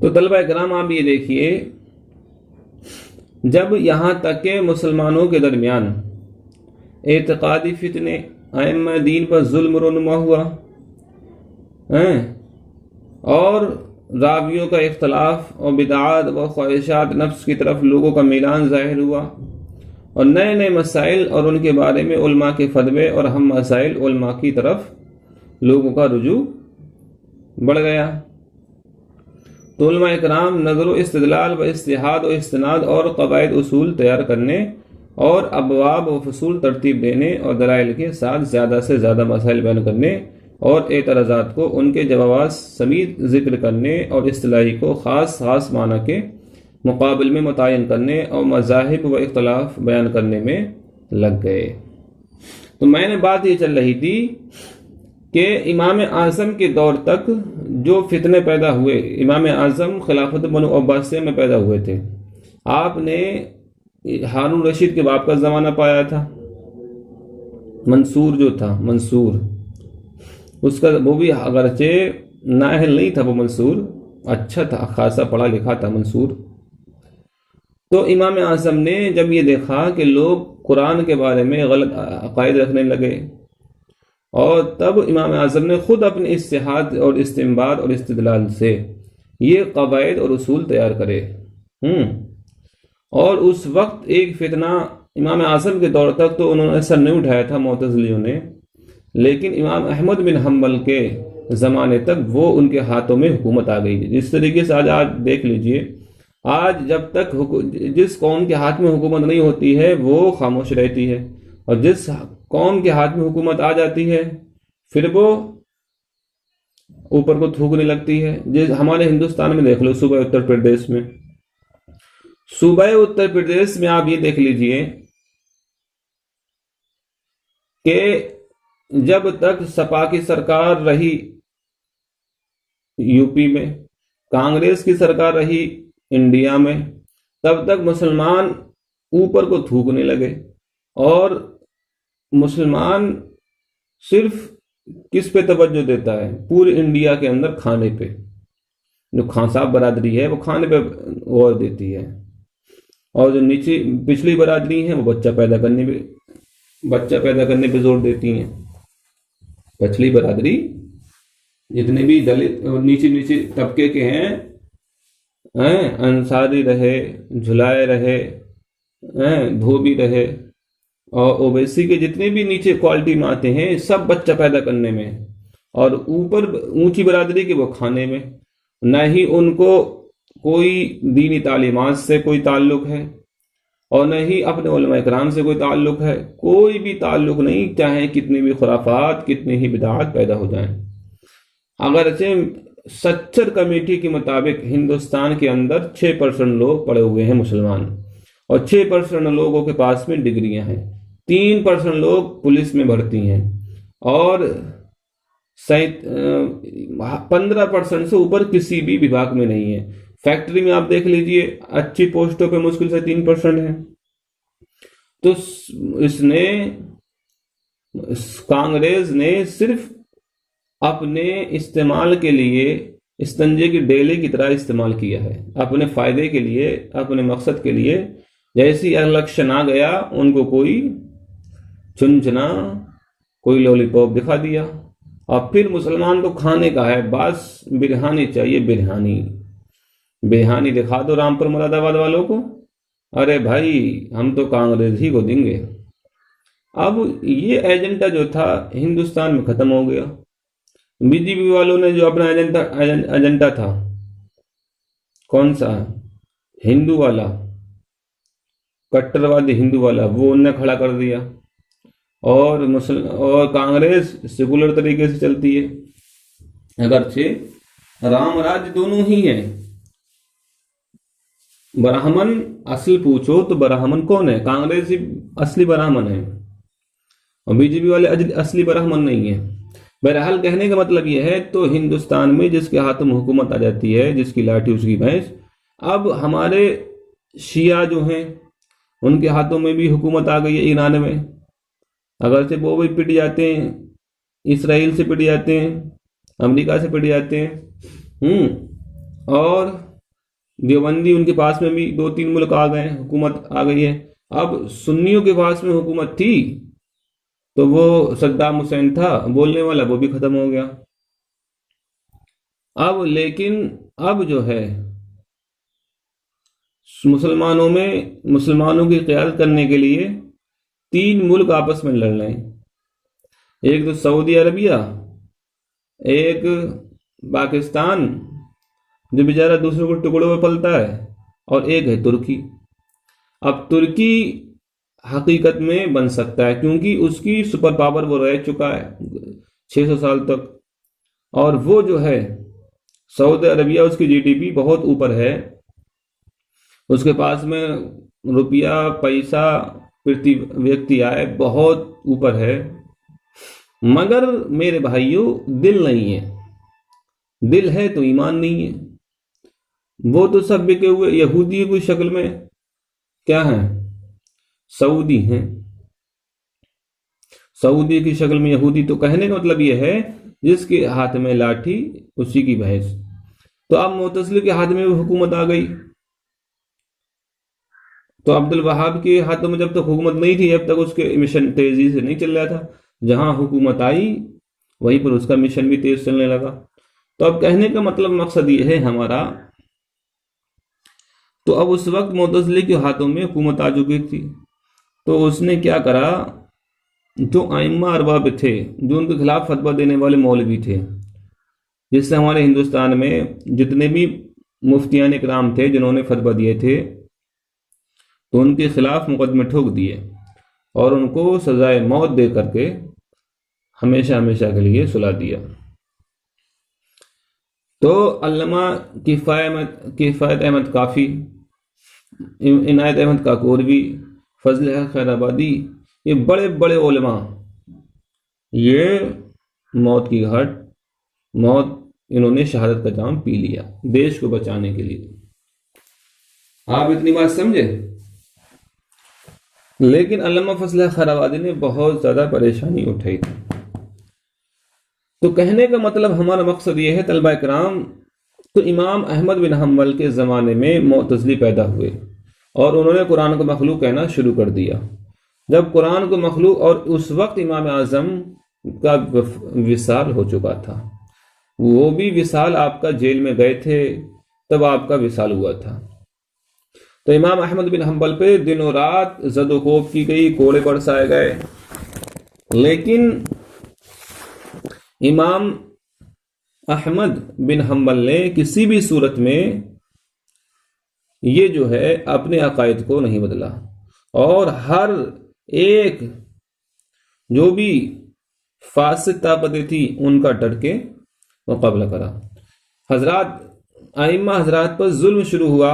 تو طلبہ کرام آپ یہ دیکھیے، جب یہاں تک کہ مسلمانوں کے درمیان اعتقادی فتنے، ائمہ دین پر ظلم رونما ہوا، اور راویوں کا اختلاف اور بدعات و خواہشات نفس کی طرف لوگوں کا میلان ظاہر ہوا، اور نئے نئے مسائل اور ان کے بارے میں علماء کے فتوے اور ہم مسائل علماء کی طرف لوگوں کا رجوع بڑھ گیا، تو علماء کرام نظر و استدلال و اجتہاد و استناد اور قواعد اصول تیار کرنے اور ابواب و فصول ترتیب دینے اور دلائل کے ساتھ زیادہ سے زیادہ مسائل بیان کرنے اور اعتراضات کو ان کے جوابات سمیت ذکر کرنے اور اصطلاحی کو خاص معنی کے مقابل میں متعین کرنے اور مذاہب و اختلاف بیان کرنے میں لگ گئے۔ تو میں نے بات یہ چل رہی تھی کہ امام اعظم کے دور تک جو فتنے پیدا ہوئے، امام اعظم خلافت بنو عباسیہ میں پیدا ہوئے تھے۔ آپ نے ہارون رشید کے باپ کا زمانہ پایا تھا، منصور جو تھا، منصور اس کا، وہ بھی اگرچہ نااہل نہیں تھا، وہ منصور اچھا تھا، خاصا پڑھا لکھا تھا منصور۔ تو امام اعظم نے جب یہ دیکھا کہ لوگ قرآن کے بارے میں غلط عقائد رکھنے لگے، اور تب امام اعظم نے خود اپنے اجتہاد اور استنباط اور استدلال سے یہ قواعد اور اصول تیار کرے۔ اور اس وقت ایک فتنہ امام اعظم کے دور تک تو انہوں نے سر نہیں اٹھایا تھا معتزلیوں نے، لیکن امام احمد بن حنبل کے زمانے تک وہ ان کے ہاتھوں میں حکومت آ گئی۔ جس طریقے سے آج دیکھ لیجئے، آج جب تک جس قوم کے ہاتھ میں حکومت نہیں ہوتی ہے وہ خاموش رہتی ہے، اور جس قوم کے ہاتھ میں حکومت آ جاتی ہے پھر وہ اوپر کو تھوکنے لگتی ہے۔ جس ہمارے ہندوستان میں دیکھ لو، صوبہ اتر پردیش میں، صوبہ اتر پردیش میں آپ یہ دیکھ لیجئے کہ جب تک سپا کی سرکار رہی یو پی میں، کانگریس کی سرکار رہی انڈیا میں، تب تک مسلمان اوپر کو تھوکنے لگے، اور مسلمان صرف کس پہ توجہ دیتا ہے؟ پورے انڈیا کے اندر کھانے پہ، جو خان صاحب برادری ہے وہ کھانے پہ غور دیتی ہے، اور جو نیچے پچھلی برادری ہیں وہ بچہ پیدا کرنے پہ زور دیتی ہیں۔ پچھلی برادری جتنے بھی دلت اور نیچے طبقے کے ہیں، انصاری رہے، جھلائے رہے، دھوبی رہے، اور اوبیسی کے جتنے بھی نیچے کوالٹی میں آتے ہیں، سب بچہ پیدا کرنے میں، اور اوپر اونچی برادری کے وہ کھانے میں۔ نہ ہی ان کو کوئی دینی تعلیمات سے کوئی تعلق ہے، اور نہ ہی اپنے علماء کرام سے کوئی تعلق ہے، کوئی بھی تعلق نہیں، چاہے کتنی بھی خرافات، کتنی ہی بدعات پیدا ہو جائیں۔ اگرچہ سچر کمیٹی کے مطابق ہندوستان کے اندر 6% لوگ پڑے ہوئے ہیں مسلمان، اور 6% لوگوں کے پاس میں ڈگریاں ہیں، 3% لوگ پولیس میں بھرتی ہیں، اور 15% سے اوپر کسی بھی وبھاگ میں نہیں ہے۔ فیکٹری میں آپ دیکھ لیجئے، اچھی پوسٹوں پہ مشکل سے 3% ہے۔ تو کانگریس نے صرف اپنے استعمال کے لیے استنجے کی ڈیلے کی طرح استعمال کیا ہے، اپنے فائدے کے لیے، اپنے مقصد کے لیے۔ جیسی الیکشن آ گیا، ان کو کوئی چنچنا، کوئی لولی پاپ دکھا دیا، اور پھر مسلمان تو کھانے کا ہے، بس بریانی چاہیے، بریانی دکھا دو رامپور مراد آباد والوں کو، ارے بھائی ہم تو کانگریس ہی کو دیں گے۔ اب یہ ایجنڈا جو تھا ہندوستان میں ختم ہو گیا۔ بی جے پی والوں نے جو اپنا ایجنڈا تھا، کون سا؟ ہندو والا، کٹروادی ہندو والا، وہ انہوں نے کھڑا کر دیا، اور کانگریس سیکولر طریقے سے چلتی ہے۔ اگرچہ رام راج دونوں ہی ہیں، براہمن اصل پوچھو تو براہمن کون ہے؟ کانگریس ہی اصلی براہمن ہے، اور بی جے پی والے اصلی براہمن نہیں ہیں۔ بہرحال کہنے کا مطلب یہ ہے، تو ہندوستان میں جس کے ہاتھ میں حکومت آ جاتی ہے، جس کی لاٹھی اس کی بھینس۔ اب ہمارے شیعہ جو ہیں ان کے ہاتھوں میں بھی حکومت آ گئی ہے ایران میں، اگرچہ وہ بھی پٹ جاتے ہیں، اسرائیل سے پٹ جاتے ہیں، امریکہ سے پٹ جاتے ہیں، اور دیوبندی ان کے پاس میں بھی 2-3 ملک آ گئے ہیں، حکومت آ گئی ہے۔ اب سنیوں کے پاس میں حکومت تھی تو وہ صدام حسین تھا بولنے والا، وہ بھی ختم ہو گیا۔ اب لیکن اب جو ہے مسلمانوں کی قیادت کرنے کے لیے 3 ملک آپس میں لڑ رہے ہیں، ایک تو سعودی عربیہ، ایک پاکستان جو بیچارہ دوسروں کو ٹکڑوں میں پلتا ہے، اور ایک ہے ترکی۔ اب ترکی حقیقت میں بن سکتا ہے کیونکہ اس کی سپر پاور وہ رہ چکا ہے 600 سال تک، اور وہ جو ہے سعودی عربیہ اس کی جی ڈی پی بہت اوپر ہے، اس کے پاس میں روپیہ پیسہ پرتی ویکتی آئے بہت اوپر ہے، مگر میرے بھائیوں دل نہیں ہے، دل ہے تو ایمان نہیں ہے۔ وہ تو سب بکے ہوئے یہودی کی شکل میں کیا ہیں، سعودی ہیں، سعودی کی شکل میں یہودی۔ تو کہنے کا مطلب یہ ہے جس کے ہاتھ میں لاٹھی اسی کی بھینس۔ تو اب معتزلی کے ہاتھ میں بھی حکومت آ گئی، تو عبد الوہاب کے ہاتھوں میں جب تک حکومت نہیں تھی، جب تک اس کے مشن تیزی سے نہیں چل رہا تھا، جہاں حکومت آئی وہیں پر اس کا مشن بھی تیز چلنے لگا۔ تو اب کہنے کا مطلب مقصد یہ ہے ہمارا، تو اب اس وقت معتزلی کے ہاتھوں میں حکومت آ چکی تھی، تو اس نے کیا کرا، جو ائمہ ارباب تھے، جو ان کے خلاف فتویٰ دینے والے مولوی تھے، جس سے ہمارے ہندوستان میں جتنے بھی مفتیان اکرام تھے جنہوں نے فتویٰ دیے تھے، تو ان کے خلاف مقدمے ٹھوک دیے اور ان کو سزائے موت دے کر کے ہمیشہ ہمیشہ کے لیے سلا دیا۔ تو علامہ کفایت احمد کافی، عنایت احمد کاکوروی، فضل حق خیر آبادی، یہ بڑے بڑے علماء، یہ موت کی گھاٹ، انہوں نے شہادت کا جام پی لیا دیش کو بچانے کے لیے۔ آپ اتنی بات سمجھے؟ لیکن علامہ فضل حق خیر آبادی نے بہت زیادہ پریشانی اٹھائی تھی۔ تو کہنے کا مطلب ہمارا مقصد یہ ہے طلبہ کرام، تو امام احمد بن حنبل کے زمانے میں معتزلی پیدا ہوئے اور انہوں نے قرآن کو مخلوق کہنا شروع کر دیا۔ جب قرآن کو مخلوق، اور اس وقت امام اعظم کا وصال ہو چکا تھا، وہ بھی وصال آپ کا جیل میں گئے تھے تب آپ کا وصال ہوا تھا۔ تو امام احمد بن حنبل پہ دن و رات زد و کوب کی گئی، کوڑے برسائے گئے، لیکن امام احمد بن حنبل نے کسی بھی صورت میں یہ جو ہے اپنے عقائد کو نہیں بدلا، اور ہر ایک جو بھی فاسد طاقتیں تھی ان کا ڈٹ کے مقابلہ کرا۔ ائمہ حضرات پر ظلم شروع ہوا